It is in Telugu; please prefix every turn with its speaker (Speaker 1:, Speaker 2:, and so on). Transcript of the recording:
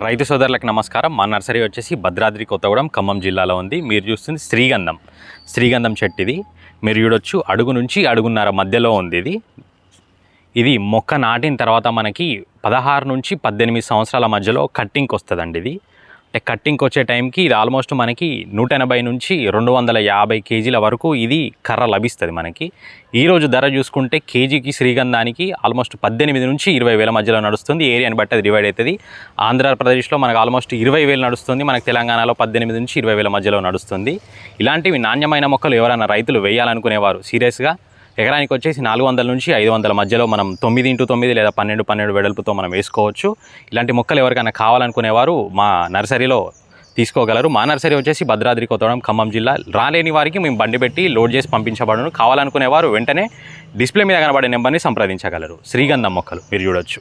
Speaker 1: రైతు సోదరులకు నమస్కారం. మా నర్సరీ వచ్చేసి భద్రాద్రి కొత్తగూడెం ఖమ్మం జిల్లాలో ఉంది. మీరు చూస్తుంది శ్రీగంధం చెట్టు. ఇది మీరు చూడొచ్చు, అడుగు నుంచి అడుగున్నర మధ్యలో ఉంది. ఇది మొక్క నాటిన తర్వాత మనకి 16 నుంచి 18 సంవత్సరాల మధ్యలో కట్టింగ్కి వస్తుందండి. ఇది అంటే కట్టింగ్కి వచ్చే టైంకి ఇది ఆల్మోస్ట్ మనకి 180 నుంచి 250 కేజీల వరకు ఇది కర్ర లభిస్తుంది మనకి. ఈరోజు ధర చూసుకుంటే కేజీకి శ్రీగంధానికి ఆల్మోస్ట్ 18 నుంచి 20,000 మధ్యలో నడుస్తుంది. ఏరియాని బట్టి అది డివైడ్ అవుతుంది. ఆంధ్రప్రదేశ్లో మనకు ఆల్మోస్ట్ 20,000 నడుస్తుంది. మనకు తెలంగాణలో 18 నుంచి 20,000 మధ్యలో నడుస్తుంది. ఇలాంటివి నాణ్యమైన మొక్కలు ఎవరైనా రైతులు వేయాలనుకునేవారు సీరియస్గా ఎకరానికి వచ్చేసి 400 నుంచి 500 మధ్యలో మనం 9x9 లేదా 12x12 వెడల్పుతో మనం వేసుకోవచ్చు. ఇలాంటి మొక్కలు ఎవరికైనా కావాలనుకునేవారు మా నర్సరీలో తీసుకోగలరు. మా నర్సరీ వచ్చేసి భద్రాద్రి కొత్తగూడెం ఖమ్మం జిల్లా. రాలేని వారికి మేము బండి పెట్టి లోడ్ చేసి పంపించబడును. కావాలనుకునేవారు వెంటనే డిస్ప్లే మీద కనబడే నెంబర్ని సంప్రదించగలరు. శ్రీగంధం మొక్కలు మీరు చూడొచ్చు.